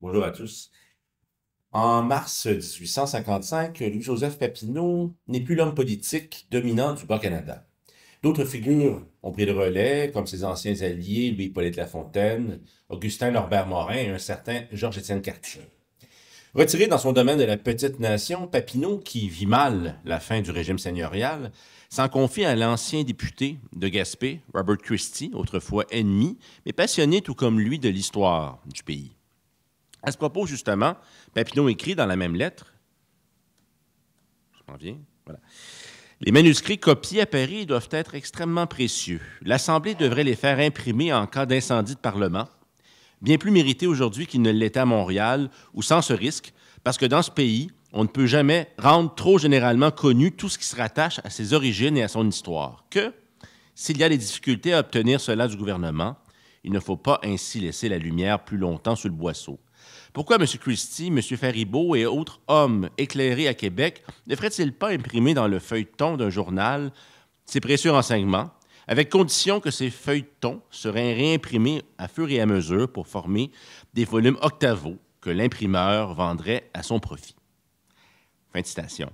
Bonjour à tous. En mars 1855, Louis-Joseph Papineau n'est plus l'homme politique dominant du Bas-Canada. D'autres figures ont pris le relais, comme ses anciens alliés Louis-Hippolyte Lafontaine, Augustin Norbert-Morin et un certain Georges-Étienne Cartier. Retiré dans son domaine de la petite nation, Papineau, qui vit mal la fin du régime seigneurial, s'en confie à l'ancien député de Gaspé, Robert Christie, autrefois ennemi, mais passionné tout comme lui de l'histoire du pays. À ce propos, justement, Papineau écrit dans la même lettre, je m'en viens, voilà. Les manuscrits copiés à Paris doivent être extrêmement précieux. L'Assemblée devrait les faire imprimer en cas d'incendie de Parlement, bien plus mérité aujourd'hui qu'il ne l'était à Montréal, ou sans ce risque, parce que dans ce pays, on ne peut jamais rendre trop généralement connu tout ce qui se rattache à ses origines et à son histoire. Que, s'il y a des difficultés à obtenir cela du gouvernement, il ne faut pas ainsi laisser la lumière plus longtemps sur le boisseau. Pourquoi M. Christie, M. Faribault et autres hommes éclairés à Québec ne feraient-ils pas imprimer dans le feuilleton d'un journal ces précieux renseignements, avec condition que ces feuilletons seraient réimprimés à fur et à mesure pour former des volumes octavaux que l'imprimeur vendrait à son profit? Fin de citation.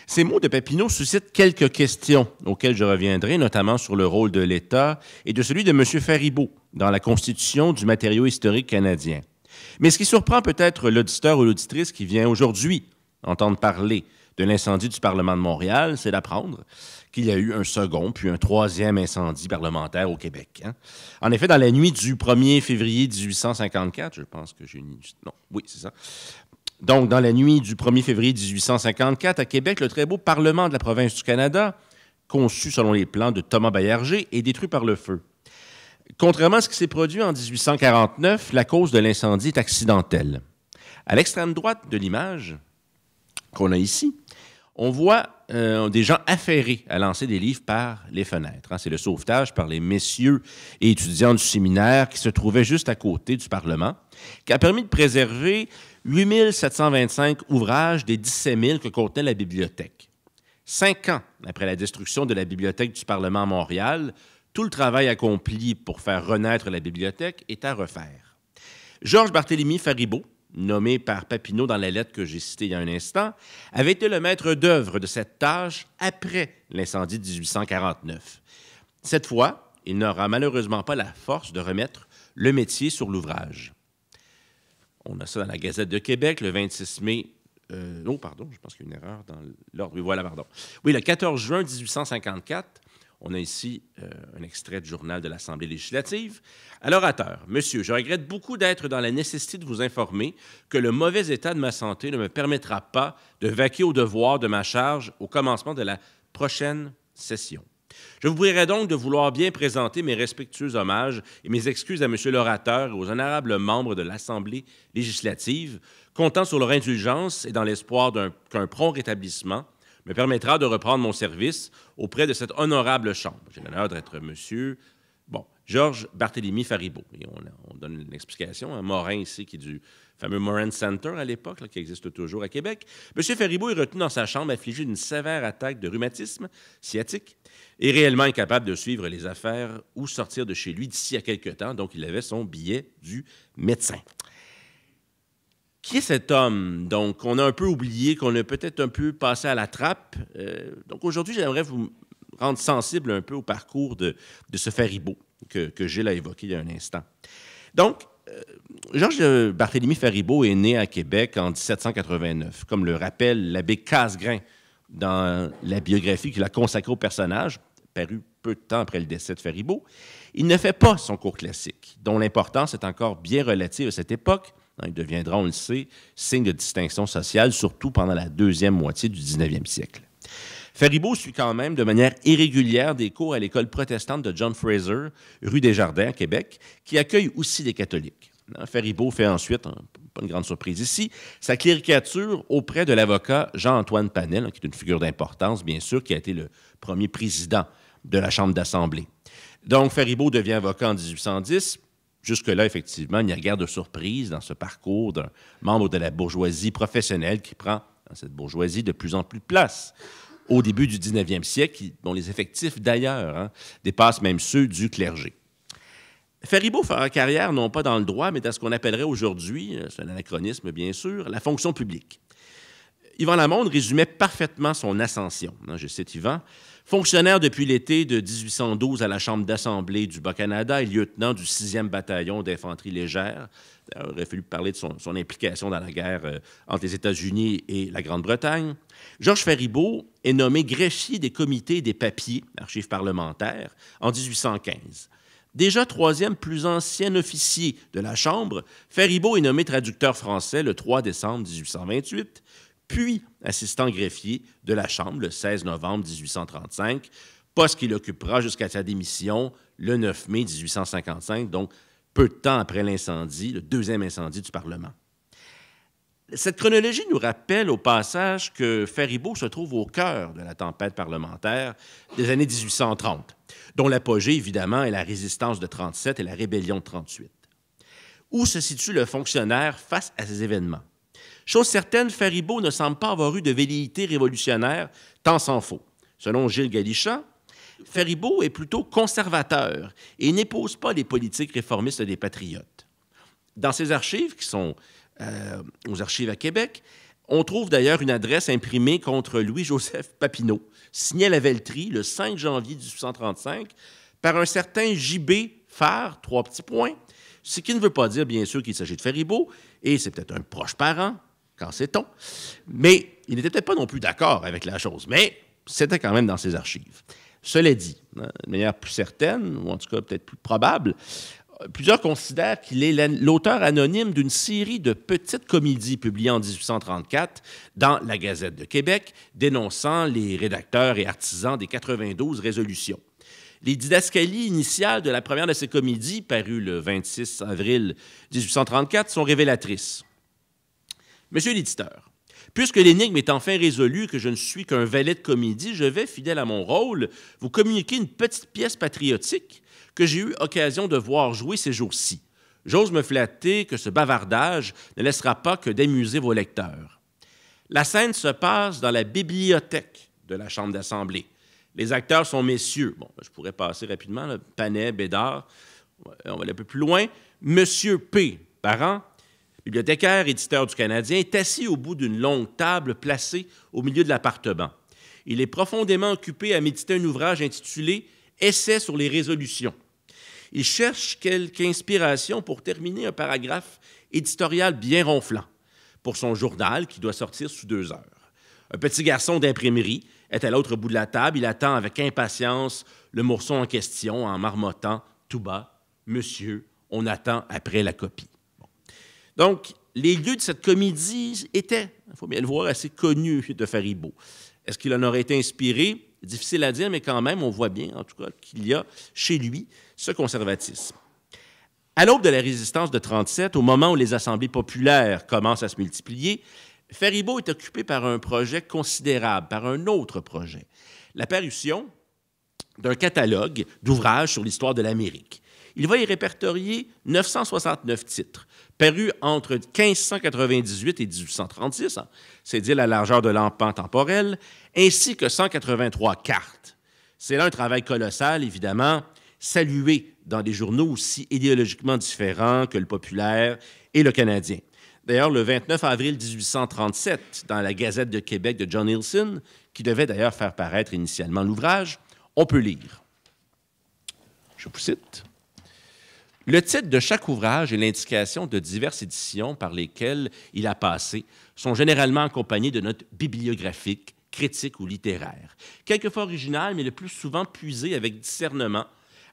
Ces mots de Papineau suscitent quelques questions auxquelles je reviendrai, notamment sur le rôle de l'État et de celui de M. Faribault dans la constitution du matériau historique canadien. Mais ce qui surprend peut-être l'auditeur ou l'auditrice qui vient aujourd'hui entendre parler de l'incendie du Parlement de Montréal, c'est d'apprendre qu'il y a eu un second puis un troisième incendie parlementaire au Québec. Hein? En effet, dans la nuit du 1er février 1854, je pense que j'ai une... Non, oui, c'est ça. Donc, dans la nuit du 1er février 1854, à Québec, le très beau Parlement de la province du Canada, conçu selon les plans de Thomas Baillarger, est détruit par le feu. Contrairement à ce qui s'est produit en 1849, la cause de l'incendie est accidentelle. À l'extrême droite de l'image qu'on a ici, on voit des gens affairés à lancer des livres par les fenêtres. C'est le sauvetage par les messieurs et étudiants du séminaire qui se trouvaient juste à côté du Parlement, qui a permis de préserver 8 725 ouvrages des 17 000 que contenait la bibliothèque. 5 ans après la destruction de la bibliothèque du Parlement à Montréal, tout le travail accompli pour faire renaître la bibliothèque est à refaire. Georges Barthélemy Faribault, nommé par Papineau dans la lettre que j'ai citée il y a un instant, avait été le maître d'œuvre de cette tâche après l'incendie de 1849. Cette fois, il n'aura malheureusement pas la force de remettre le métier sur l'ouvrage. On a ça dans la Gazette de Québec le 26 mai. Non, pardon, je pense qu'il y a une erreur dans l'ordre. Oui, voilà, pardon. Oui, le 14 juin 1854, on a ici un extrait du journal de l'Assemblée législative. À l'orateur, Monsieur, je regrette beaucoup d'être dans la nécessité de vous informer que le mauvais état de ma santé ne me permettra pas de vaquer au devoir de ma charge au commencement de la prochaine session. Je vous prierai donc de vouloir bien présenter mes respectueux hommages et mes excuses à Monsieur l'orateur et aux honorables membres de l'Assemblée législative, comptant sur leur indulgence et dans l'espoir qu'un prompt rétablissement me permettra de reprendre mon service auprès de cette honorable chambre. J'ai l'honneur d'être monsieur, Georges Barthélemy Faribault. Et on donne une explication. Morin ici, qui est du fameux Morin Center à l'époque, là, qui existe toujours à Québec. Monsieur Faribault est retenu dans sa chambre affligé d'une sévère attaque de rhumatisme sciatique et réellement incapable de suivre les affaires ou sortir de chez lui d'ici à quelque temps. Donc, il avait son billet du médecin. Qui est cet homme, donc, qu'on a un peu oublié, qu'on a peut-être un peu passé à la trappe? Donc, aujourd'hui, j'aimerais vous rendre sensible un peu au parcours de ce Faribault que Gilles a évoqué il y a un instant. Donc, Georges Barthélemy Faribault est né à Québec en 1789, comme le rappelle l'abbé Casgrain dans la biographie qu'il a consacrée au personnage, parue peu de temps après le décès de Faribault. Il ne fait pas son cours classique, dont l'importance est encore bien relative à cette époque. Il deviendra, on le sait, signe de distinction sociale, surtout pendant la deuxième moitié du 19e siècle. Faribault suit quand même de manière irrégulière des cours à l'école protestante de John Fraser, rue des Jardins, à Québec, qui accueille aussi des catholiques. Faribault fait ensuite, pas une grande surprise ici, sa cléricature auprès de l'avocat Jean-Antoine Panel, qui est une figure d'importance, bien sûr, qui a été le premier président de la Chambre d'Assemblée. Donc, Faribault devient avocat en 1810. Jusque-là, effectivement, il n'y a guère de surprise dans ce parcours d'un membre de la bourgeoisie professionnelle qui prend, dans cette bourgeoisie, de plus en plus de place. Au début du 19e siècle, dont les effectifs, d'ailleurs, dépassent même ceux du clergé. Faribault fera carrière non pas dans le droit, mais dans ce qu'on appellerait aujourd'hui, c'est un anachronisme bien sûr, la fonction publique. Yvan Lamonde résumait parfaitement son ascension. Je cite Yvan. « Fonctionnaire depuis l'été de 1812 à la Chambre d'Assemblée du Bas-Canada et lieutenant du 6e bataillon d'infanterie légère. » Il aurait fallu parler de son implication dans la guerre entre les États-Unis et la Grande-Bretagne. Georges Faribault est nommé greffier des comités des papiers, archives parlementaires, en 1815. Déjà troisième plus ancien officier de la Chambre, Faribault est nommé traducteur français le 3 décembre 1828, puis assistant greffier de la Chambre le 16 novembre 1835, poste qu'il occupera jusqu'à sa démission le 9 mai 1855, donc peu de temps après l'incendie, le deuxième incendie du Parlement. Cette chronologie nous rappelle au passage que Faribault se trouve au cœur de la tempête parlementaire des années 1830, dont l'apogée, évidemment, est la résistance de 1937 et la rébellion de 1938. Où se situe le fonctionnaire face à ces événements? Chose certaine, Faribault ne semble pas avoir eu de velléité révolutionnaire, tant s'en faut. Selon Gilles Galichat, Faribault est plutôt conservateur et n'épouse pas les politiques réformistes des patriotes. Dans ses archives, qui sont aux archives à Québec, on trouve d'ailleurs une adresse imprimée contre Louis-Joseph Papineau, signée à la Velleterie le 5 janvier 1835 par un certain J.B. Farr, 3 petits points, ce qui ne veut pas dire, bien sûr, qu'il s'agit de Faribault, et c'est peut-être un proche parent, qu'en sait-on, mais il n'était peut-être pas non plus d'accord avec la chose, mais c'était quand même dans ses archives. Cela dit, de manière plus certaine, ou en tout cas peut-être plus probable, plusieurs considèrent qu'il est l'auteur anonyme d'une série de petites comédies publiées en 1834 dans la Gazette de Québec, dénonçant les rédacteurs et artisans des 92 résolutions. Les didascalies initiales de la première de ces comédies, parues le 26 avril 1834, sont révélatrices. Monsieur l'éditeur, puisque l'énigme est enfin résolue que je ne suis qu'un valet de comédie, je vais, fidèle à mon rôle, vous communiquer une petite pièce patriotique que j'ai eu occasion de voir jouer ces jours-ci. J'ose me flatter que ce bavardage ne laissera pas que d'amuser vos lecteurs. La scène se passe dans la bibliothèque de la Chambre d'Assemblée. Les acteurs sont messieurs. Bon, je pourrais passer rapidement, là, Panet, Bédard. On va aller un peu plus loin. Monsieur P. Parent, bibliothécaire, éditeur du Canadien, est assis au bout d'une longue table placée au milieu de l'appartement. Il est profondément occupé à méditer un ouvrage intitulé « Essai sur les résolutions ». Il cherche quelque inspiration pour terminer un paragraphe éditorial bien ronflant pour son journal qui doit sortir sous 2 heures. Un petit garçon d'imprimerie est à l'autre bout de la table. Il attend avec impatience le morceau en question en marmottant tout bas « Monsieur, on attend après la copie ». Bon. Donc, les lieux de cette comédie étaient, il faut bien le voir, assez connus de Faribault. Est-ce qu'il en aurait été inspiré? Difficile à dire, mais quand même, on voit bien, en tout cas, qu'il y a chez lui ce conservatisme. À l'aube de la résistance de 1937, au moment où les assemblées populaires commencent à se multiplier, Faribault est occupé par un projet considérable, par un autre projet, la parution d'un catalogue d'ouvrages sur l'histoire de l'Amérique. Il va y répertorier 969 titres, parus entre 1598 et 1836, c'est dire la largeur de l'empan temporel, ainsi que 183 cartes. C'est là un travail colossal, évidemment, salué dans des journaux aussi idéologiquement différents que le Populaire et le Canadien. D'ailleurs, le 29 avril 1837, dans la Gazette de Québec de John Hilson, qui devait d'ailleurs faire paraître initialement l'ouvrage, on peut lire. Je vous cite. Le titre de chaque ouvrage et l'indication de diverses éditions par lesquelles il a passé sont généralement accompagnés de notes bibliographiques, critiques ou littéraires. Quelquefois originales, mais le plus souvent puisées avec discernement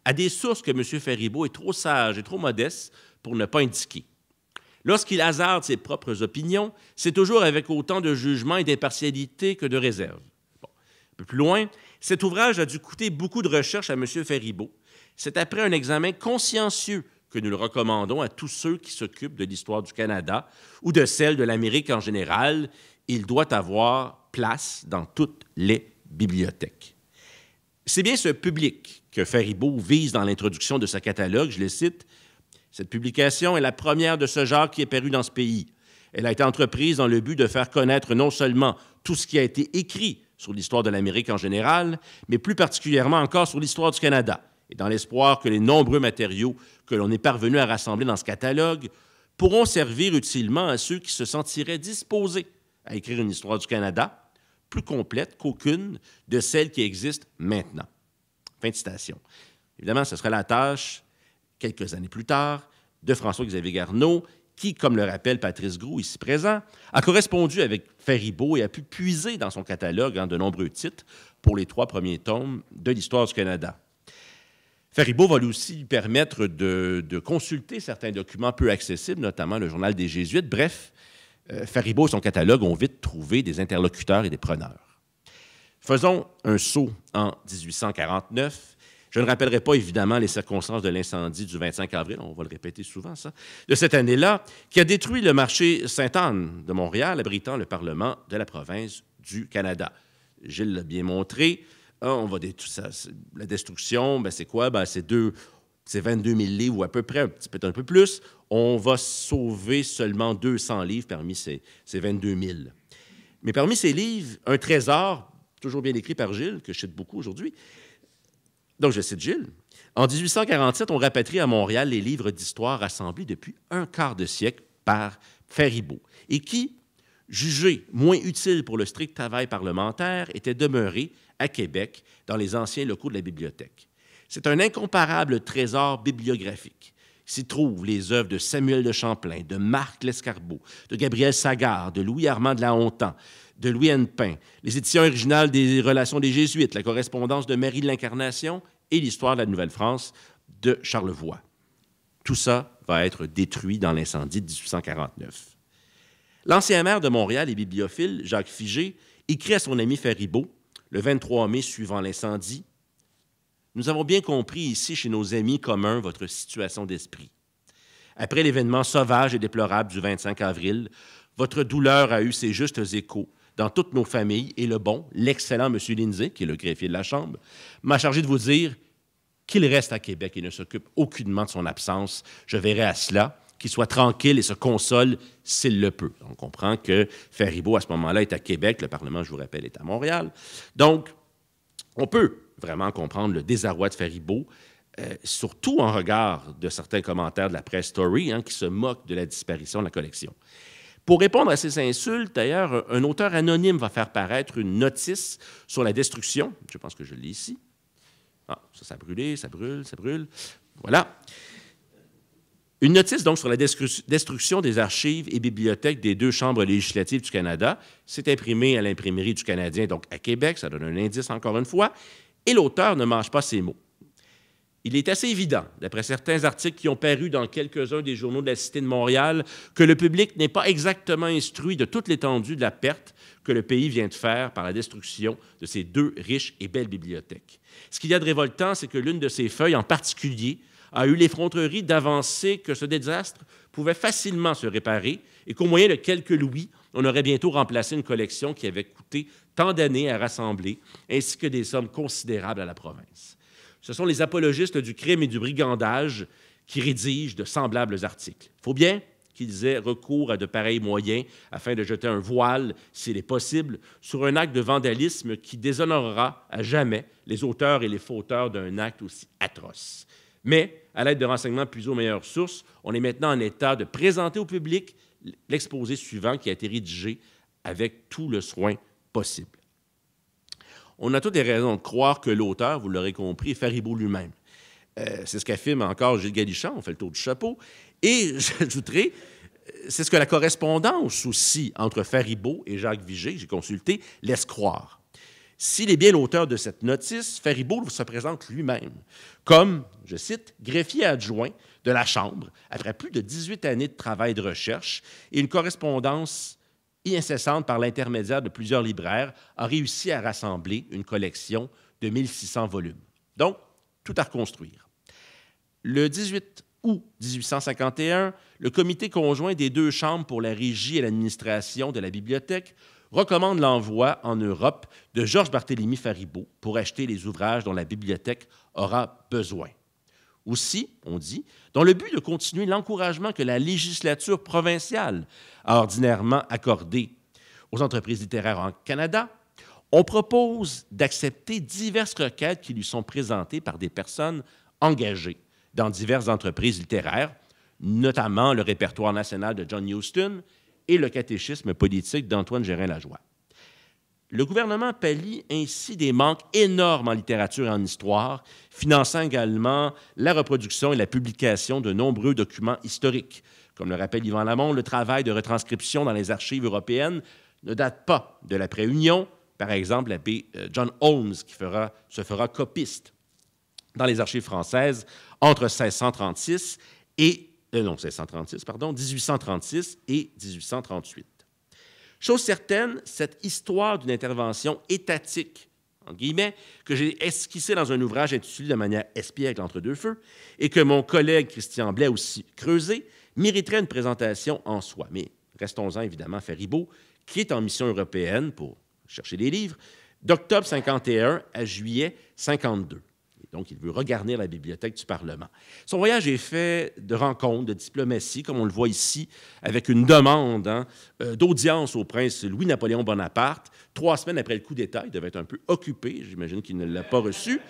à des sources que M. Faribault est trop sage et trop modeste pour ne pas indiquer. Lorsqu'il hasarde ses propres opinions, c'est toujours avec autant de jugement et d'impartialité que de réserve. Bon. Un peu plus loin, cet ouvrage a dû coûter beaucoup de recherches à M. Faribault. C'est après un examen consciencieux que nous le recommandons à tous ceux qui s'occupent de l'histoire du Canada ou de celle de l'Amérique en général. Il doit avoir place dans toutes les bibliothèques. C'est bien ce public que Faribault vise dans l'introduction de sa catalogue, je le cite. Cette publication est la première de ce genre qui est parue dans ce pays. Elle a été entreprise dans le but de faire connaître non seulement tout ce qui a été écrit sur l'histoire de l'Amérique en général, mais plus particulièrement encore sur l'histoire du Canada, et dans l'espoir que les nombreux matériaux que l'on est parvenu à rassembler dans ce catalogue pourront servir utilement à ceux qui se sentiraient disposés à écrire une histoire du Canada plus complète qu'aucune de celles qui existent maintenant. Fin de citation. Évidemment, ce sera la tâche, quelques années plus tard, de François-Xavier Garneau, qui, comme le rappelle Patrice Groulx, ici présent, a correspondu avec Faribault et a pu puiser dans son catalogue de nombreux titres pour les 3 premiers tomes de l'histoire du Canada. Faribault va lui aussi permettre de consulter certains documents peu accessibles, notamment le Journal des Jésuites. Bref, Faribault et son catalogue ont vite trouvé des interlocuteurs et des preneurs. Faisons un saut en 1849. Je ne rappellerai pas évidemment les circonstances de l'incendie du 25 avril, on va le répéter souvent ça, de cette année-là, qui a détruit le marché Sainte-Anne de Montréal, abritant le Parlement de la province du Canada. Gilles l'a bien montré. On va la destruction, c'est quoi? C'est 22 000 livres ou à peu près, peut-être un peu plus. On va sauver seulement 200 livres parmi ces 22 000. Mais parmi ces livres, un trésor, toujours bien écrit par Gilles, que je cite beaucoup aujourd'hui. Donc, je cite Gilles. En 1847, on rapatrie à Montréal les livres d'histoire rassemblés depuis un quart de siècle par Faribault et qui, jugés moins utiles pour le strict travail parlementaire, étaient demeurés à Québec dans les anciens locaux de la bibliothèque. C'est un incomparable trésor bibliographique. S'y trouvent les œuvres de Samuel de Champlain, de Marc Lescarbot, de Gabriel Sagard, de Louis-Armand de La Hontan, de Louis Hennepin, les éditions originales des Relations des Jésuites, la correspondance de Marie de l'Incarnation et l'histoire de la Nouvelle-France de Charlevoix. Tout ça va être détruit dans l'incendie de 1849. L'ancien maire de Montréal et bibliophile, Jacques Figé, écrit à son ami Faribault, le 23 mai suivant l'incendie, « Nous avons bien compris ici chez nos amis communs votre situation d'esprit. Après l'événement sauvage et déplorable du 25 avril, votre douleur a eu ses justes échos dans toutes nos familles et le bon, l'excellent M. Lindsay, qui est le greffier de la Chambre, m'a chargé de vous dire qu'il reste à Québec et ne s'occupe aucunement de son absence. Je verrai à cela, qu'il soit tranquille et se console s'il le peut. » On comprend que Faribault, à ce moment-là, est à Québec. Le Parlement, je vous rappelle, est à Montréal. Donc, on peut vraiment comprendre le désarroi de Faribault, surtout en regard de certains commentaires de la presse Story qui se moquent de la disparition de la collection. Pour répondre à ces insultes, d'ailleurs, un auteur anonyme va faire paraître une notice sur la destruction. Je pense que je l'ai ici. Ah, ça a brûlé, ça brûle, ça brûle. Voilà. Une notice, donc, sur la destruction des archives et bibliothèques des 2 chambres législatives du Canada. C'est imprimé à l'imprimerie du Canadien, donc à Québec. Ça donne un indice, encore une fois. Et l'auteur ne mange pas ses mots. Il est assez évident, d'après certains articles qui ont paru dans quelques-uns des journaux de la Cité de Montréal, que le public n'est pas exactement instruit de toute l'étendue de la perte que le pays vient de faire par la destruction de ces 2 riches et belles bibliothèques. Ce qu'il y a de révoltant, c'est que l'une de ces feuilles, en particulier, a eu l'effronterie d'avancer que ce désastre pouvait facilement se réparer et qu'au moyen de quelques louis, on aurait bientôt remplacé une collection qui avait coûté tant d'années à rassembler, ainsi que des sommes considérables à la province. Ce sont les apologistes du crime et du brigandage qui rédigent de semblables articles. Il faut bien qu'ils aient recours à de pareils moyens afin de jeter un voile, s'il est possible, sur un acte de vandalisme qui déshonorera à jamais les auteurs et les fauteurs d'un acte aussi atroce. Mais, à l'aide de renseignements puisés aux meilleures sources, on est maintenant en état de présenter au public l'exposé suivant qui a été rédigé avec tout le soin possible. On a toutes les raisons de croire que l'auteur, vous l'aurez compris, est Faribault lui-même. C'est ce qu'affirme encore Gilles Galichon, on fait le tour du chapeau. Et j'ajouterai, c'est ce que la correspondance aussi entre Faribault et Jacques Figé, j'ai consulté, laisse croire. S'il est bien l'auteur de cette notice, Faribault se présente lui-même comme, je cite, greffier adjoint de la Chambre, après plus de 18 années de travail de recherche et une correspondance incessante par l'intermédiaire de plusieurs libraires, a réussi à rassembler une collection de 1600 volumes. Donc, tout à reconstruire. Le 18 août 1851, le comité conjoint des 2 chambres pour la régie et l'administration de la bibliothèque recommande l'envoi en Europe de Georges Barthélemy Faribault pour acheter les ouvrages dont la bibliothèque aura besoin. Aussi, on dit, dans le but de continuer l'encouragement que la législature provinciale a ordinairement accordé aux entreprises littéraires en Canada, On propose d'accepter diverses requêtes qui lui sont présentées par des personnes engagées dans diverses entreprises littéraires, notamment le répertoire national de John Huston et le catéchisme politique d'Antoine Gérin-Lajoie. Le gouvernement pallie ainsi des manques énormes en littérature et en histoire, finançant également la reproduction et la publication de nombreux documents historiques. Comme le rappelle Yvan Lamont, le travail de retranscription dans les archives européennes ne date pas de l'après-Union. Par exemple, l'abbé John Holmes se fera copiste dans les archives françaises entre 1836 et 1838. Chose certaine, cette histoire d'une intervention étatique, en guillemets, que j'ai esquissée dans un ouvrage intitulé de manière espiègle entre deux feux, et que mon collègue Christian Blais a aussi creusé, mériterait une présentation en soi. Mais restons-en évidemment à Faribault, qui est en mission européenne pour chercher des livres, d'octobre 51 à juillet 52. Donc, il veut regarnir la bibliothèque du Parlement. Son voyage est fait de rencontres, de diplomatie, comme on le voit ici, avec une demande d'audience au prince Louis-Napoléon Bonaparte. 3 semaines après le coup d'État, il devait être un peu occupé, j'imagine qu'il ne l'a pas reçu.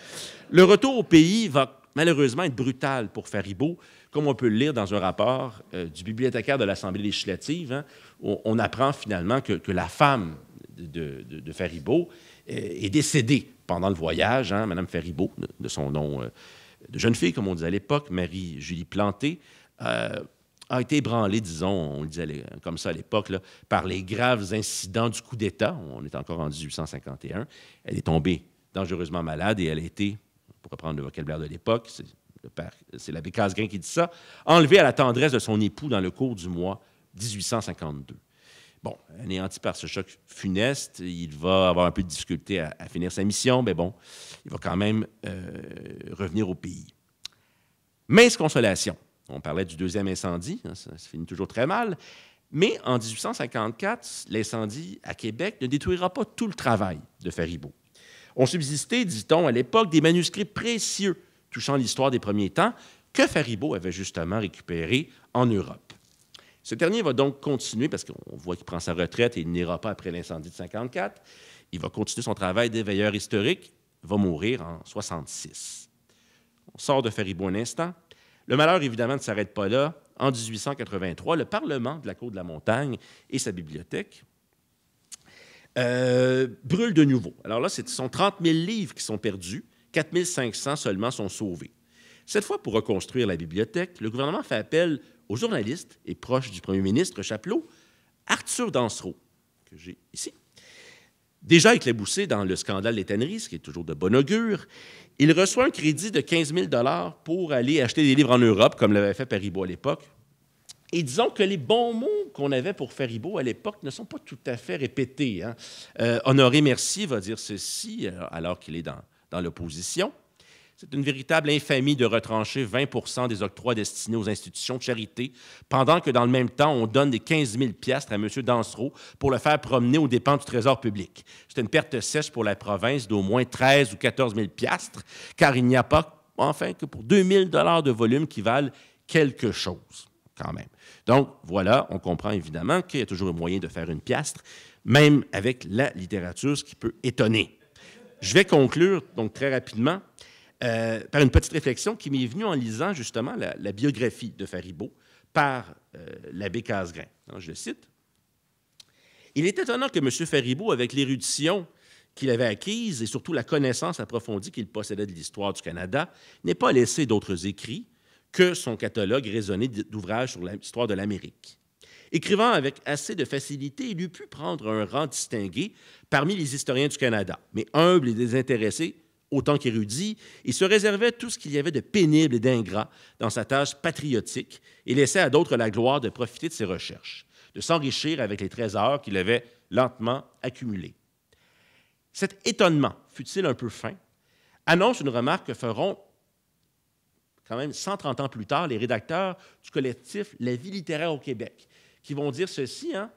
Le retour au pays va malheureusement être brutal pour Faribault, comme on peut le lire dans un rapport du bibliothécaire de l'Assemblée législative, hein, où on apprend finalement que la femme de Faribault est décédée pendant le voyage, hein, Mme Faribault, de son nom de jeune fille, comme on disait à l'époque, Marie-Julie Planté, a été ébranlée, disons, on le disait comme ça à l'époque, là, par les graves incidents du coup d'État. On est encore en 1851. Elle est tombée dangereusement malade et elle a été, pour reprendre le vocabulaire de l'époque, c'est l'abbé Casgrain qui dit ça, enlevée à la tendresse de son époux dans le cours du mois 1852. Bon, anéanti par ce choc funeste, il va avoir un peu de difficulté à finir sa mission, mais bon, il va quand même revenir au pays. Mince consolation. On parlait du deuxième incendie, hein, ça finit toujours très mal, mais en 1854, l'incendie à Québec ne détruira pas tout le travail de Faribault. Ont subsisté, dit-on à l'époque, des manuscrits précieux touchant l'histoire des premiers temps que Faribault avait justement récupérés en Europe. Ce dernier va donc continuer, parce qu'on voit qu'il prend sa retraite et il n'ira pas après l'incendie de 1954. Il va continuer son travail d'éveilleur historique, va mourir en 1966. On sort de Faribault un instant. Le malheur, évidemment, ne s'arrête pas là. En 1883, le Parlement de la Côte-de-la-Montagne et sa bibliothèque brûlent de nouveau. Alors là, ce sont 30 000 livres qui sont perdus, 4 500 seulement sont sauvés. Cette fois, pour reconstruire la bibliothèque, le gouvernement fait appel au journaliste et proche du premier ministre Chapelot, Arthur Dansereau, que j'ai ici. Déjà éclaboussé dans le scandale des tanneries, ce qui est toujours de bon augure, il reçoit un crédit de 15 000 $ pour aller acheter des livres en Europe, comme l'avait fait Faribault à l'époque. Et disons que les bons mots qu'on avait pour Faribault à l'époque ne sont pas tout à fait répétés, hein. Honoré Mercier va dire ceci, alors qu'il est dans l'opposition. C'est une véritable infamie de retrancher 20 % des octrois destinés aux institutions de charité, pendant que dans le même temps, on donne des 15 000 piastres à M. Dansereau pour le faire promener aux dépens du Trésor public. C'est une perte sèche pour la province d'au moins 13 ou 14 000 piastres, car il n'y a pas, enfin, que pour 2 000 $ de volume qui valent quelque chose, quand même. Donc, voilà, on comprend évidemment qu'il y a toujours un moyen de faire une piastre, même avec la littérature, ce qui peut étonner. Je vais conclure, donc, très rapidement, par une petite réflexion qui m'est venue en lisant justement la biographie de Faribault par l'abbé Casgrain. Alors, je le cite. « Il est étonnant que M. Faribault, avec l'érudition qu'il avait acquise et surtout la connaissance approfondie qu'il possédait de l'histoire du Canada, n'ait pas laissé d'autres écrits que son catalogue raisonné d'ouvrages sur l'histoire de l'Amérique. Écrivant avec assez de facilité, il eût pu prendre un rang distingué parmi les historiens du Canada, mais humble et désintéressé, autant qu'érudit, il se réservait tout ce qu'il y avait de pénible et d'ingrat dans sa tâche patriotique et laissait à d'autres la gloire de profiter de ses recherches, de s'enrichir avec les trésors qu'il avait lentement accumulés. Cet étonnement, fût-il un peu fin, annonce une remarque que feront quand même 130 ans plus tard les rédacteurs du collectif La Vie littéraire au Québec, qui vont dire ceci, hein?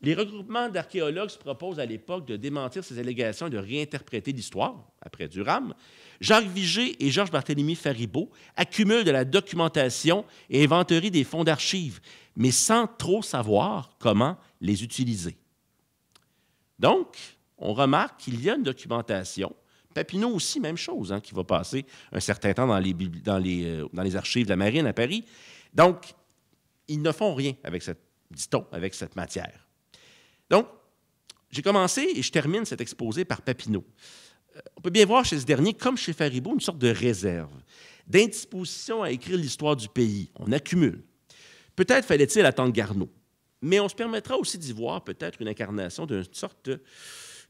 Les regroupements d'archéologues se proposent à l'époque de démentir ces allégations et de réinterpréter l'histoire, après Durham. Jacques Vigée et Georges Barthélemy Faribault accumulent de la documentation et inventorient des fonds d'archives, mais sans trop savoir comment les utiliser. Donc, on remarque qu'il y a une documentation. Papineau aussi, même chose, qui va passer un certain temps dans les archives de la Marine à Paris. Donc, ils ne font rien avec dit-on, avec cette matière. Donc, j'ai commencé et je termine cet exposé par Papineau. On peut bien voir chez ce dernier, comme chez Faribault, une sorte de réserve, d'indisposition à écrire l'histoire du pays. On accumule. Peut-être fallait-il attendre Garneau, mais on se permettra aussi d'y voir peut-être une incarnation d'une sorte de,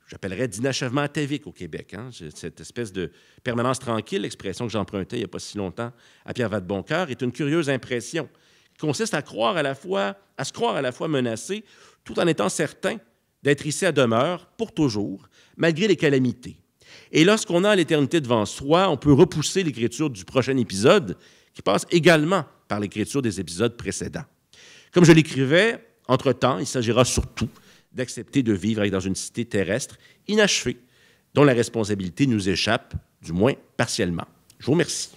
j'appellerais, d'inachèvement atavique au Québec. Cette espèce de permanence tranquille, l'expression que j'empruntais il n'y a pas si longtemps à Pierre Vadeboncoeur, est une curieuse impression qui consiste à se croire à la fois menacé, tout en étant certain d'être ici à demeure pour toujours, malgré les calamités. Et lorsqu'on a l'éternité devant soi, on peut repousser l'écriture du prochain épisode, qui passe également par l'écriture des épisodes précédents. Comme je l'écrivais, entre-temps, il s'agira surtout d'accepter de vivre dans une cité terrestre inachevée, dont la responsabilité nous échappe, du moins partiellement. Je vous remercie.